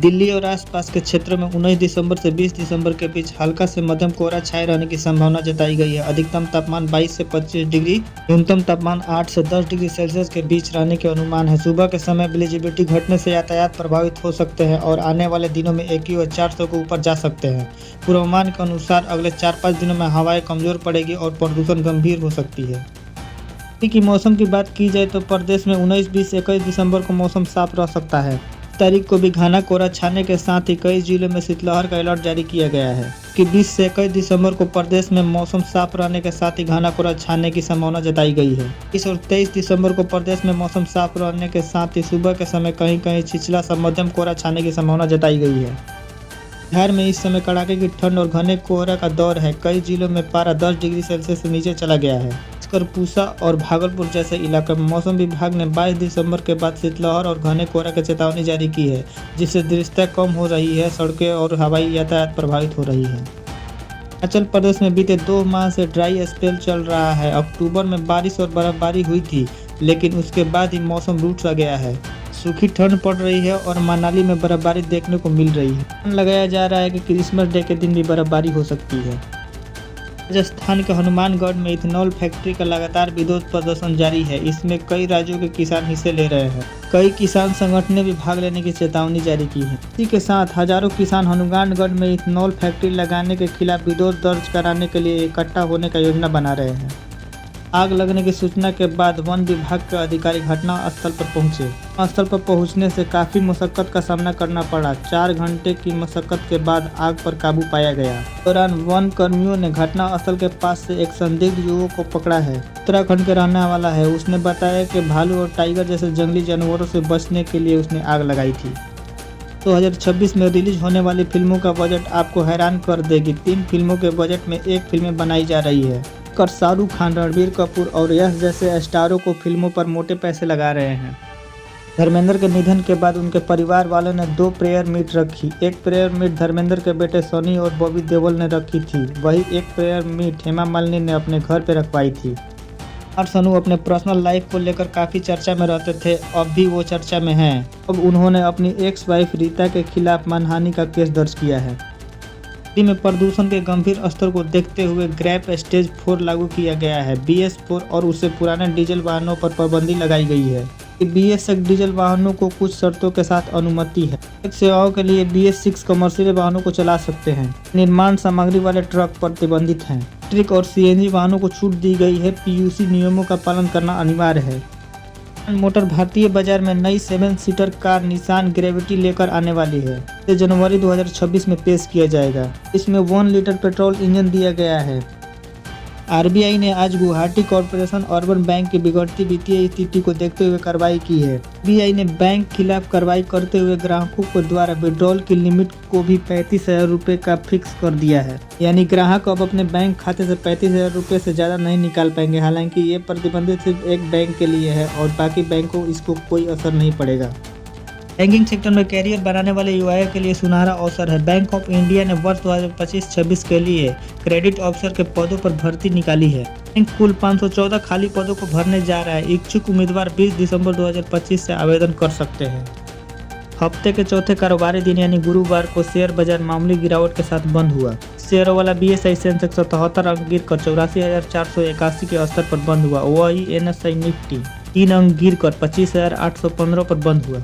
दिल्ली और आसपास के क्षेत्रों में 19 दिसंबर से 20 दिसंबर के बीच हल्का से मध्यम कोहरा छाए रहने की संभावना जताई गई है। अधिकतम तापमान 22 से 25 डिग्री, न्यूनतम तापमान 8 से 10 डिग्री सेल्सियस के बीच रहने के अनुमान है। सुबह के समय विजिबिलिटी घटने से यातायात प्रभावित हो सकते हैं और आने वाले दिनों में AQI 400 के ऊपर जा सकते हैं। पूर्वानुमान के अनुसार अगले 4-5 दिनों में हवाएं कमजोर पड़ेगी और प्रदूषण गंभीर हो सकती है। की मौसम की बात की जाए तो प्रदेश में 19, 20, 21 दिसंबर को मौसम साफ रह सकता है। तारीख को भी घना कोहरा छाने के साथ ही कई जिलों में शीतलहर का अलर्ट जारी किया गया है कि 20 से 21 दिसंबर को प्रदेश में मौसम साफ रहने के साथ ही घना कोहरा छाने की संभावना जताई गई है। 20 और 23 दिसंबर को प्रदेश में मौसम साफ रहने के साथ ही सुबह के समय कहीं कहीं छिछला सा मध्यम कोहरा छाने की संभावना जताई गई है। बिहार में इस समय कड़ाके की ठंड और घने कोहरा का दौर है। कई जिलों में पारा 10 डिग्री सेल्सियस से नीचे चला गया है। पूसा और भागलपुर जैसे इलाकों में मौसम विभाग ने 22 दिसंबर के बाद शीतलहर और घने कोहरा की चेतावनी जारी की है, जिससे दृश्यता कम हो रही है, सड़कें और हवाई यातायात प्रभावित हो रही है। हिमाचल प्रदेश में बीते 2 माह से ड्राई स्पेल चल रहा है। अक्टूबर में बारिश और बर्फबारी हुई थी, लेकिन उसके बाद ही मौसम रूठ सा गया है। सूखी ठंड पड़ रही है और मनाली में बर्फबारी देखने को मिल रही है। लगाया जा रहा है कि क्रिसमस डे के दिन भी बर्फबारी हो सकती है। राजस्थान के हनुमानगढ़ में इथेनॉल फैक्ट्री का लगातार विरोध प्रदर्शन जारी है। इसमें कई राज्यों के किसान हिस्से ले रहे हैं। कई किसान संगठनों ने भी भाग लेने की चेतावनी जारी की है। इसी के साथ हजारों किसान हनुमानगढ़ में इथेनॉल फैक्ट्री लगाने के खिलाफ विरोध दर्ज कराने के लिए इकट्ठा होने का योजना बना रहे हैं। आग लगने की सूचना के बाद वन विभाग के अधिकारी घटना स्थल पर पहुंचे। स्थल पर पहुंचने से काफी मशक्कत का सामना करना पड़ा। 4 घंटे की मशक्कत के बाद आग पर काबू पाया गया। दौरान वन कर्मियों ने घटना स्थल के पास से एक संदिग्ध युवक को पकड़ा है। उत्तराखंड के रहने वाला है। उसने बताया कि भालू और टाइगर जैसे जंगली जानवरों से बचने के लिए उसने आग लगाई थी। 2026 में रिलीज होने वाली फिल्मों का बजट आपको हैरान कर देगी। 3 फिल्मों के बजट में 1 फिल्म बनाई जा रही है। शाहरुख खान, रणबीर कपूर और यश जैसे स्टारों को फिल्मों पर मोटे पैसे लगा रहे हैं। धर्मेंद्र के निधन के बाद उनके परिवार वालों ने 2 प्रेयर मीट रखी। एक प्रेयर मीट धर्मेंद्र के बेटे सनी और बॉबी देओल ने रखी थी। वही एक प्रेयर मीट हेमा मालिनी ने अपने घर पर रखवाई थी। और सनू अपने पर्सनल लाइफ को लेकर काफ़ी चर्चा में रहते थे। अब भी वो चर्चा में हैं। अब उन्होंने अपनी एक्स वाइफ रीता के खिलाफ मानहानि का केस दर्ज किया है। दिल्ली में प्रदूषण के गंभीर स्तर को देखते हुए ग्रैप स्टेज 4 लागू किया गया है। BS4 और उससे पुराने डीजल वाहनों पर पाबंदी लगाई गई है। BS6 डीजल वाहनों को कुछ शर्तों के साथ अनुमति है। सेवाओं के लिए BS6 कमर्शियल वाहनों को चला सकते हैं। निर्माण सामग्री वाले ट्रक प्रतिबंधित हैं। इलेक्ट्रिक और CNG वाहनों को छूट दी गई है। PUC नियमों का पालन करना अनिवार्य है। मोटर भारतीय बाजार में नई 7 सीटर कार निसान ग्रेविटी लेकर आने वाली है। इसे जनवरी 2026 में पेश किया जाएगा। इसमें 1 लीटर पेट्रोल इंजन दिया गया है। RBI ने आज गुवाहाटी कॉर्पोरेशन अर्बन बैंक की बिगड़ती वित्तीय स्थिति को देखते हुए कार्रवाई की है। RBI ने बैंक खिलाफ कार्रवाई करते हुए ग्राहकों को द्वारा विड्रॉल की लिमिट को भी 35,000 रुपये का फिक्स कर दिया है। यानी ग्राहक अब अपने बैंक खाते से 35,000 रुपये से ज़्यादा नहीं निकाल पाएंगे। हालांकि ये प्रतिबंधित सिर्फ एक बैंक के लिए है और बाकी बैंकों इसको कोई असर नहीं पड़ेगा। बैंकिंग सेक्टर में कैरियर बनाने वाले युवाओं के लिए सुनहरा अवसर है। बैंक ऑफ इंडिया ने वर्ष 2025-26 के लिए क्रेडिट ऑफिसर के पदों पर भर्ती निकाली है। बैंक कुल 514 खाली पदों को भरने जा रहा है। इच्छुक उम्मीदवार 20 दिसंबर 2025 से आवेदन कर सकते हैं। हफ्ते के चौथे कारोबारी दिन यानी गुरुवार को शेयर बाजार मामूली गिरावट के साथ बंद हुआ। शेयरों वाला BSI सेंसेक्स 77 अंक गिरकर 84,481 के स्तर पर बंद हुआ। वही NSI निफ्टी 3 अंक गिरकर 25,815 पर बंद हुआ।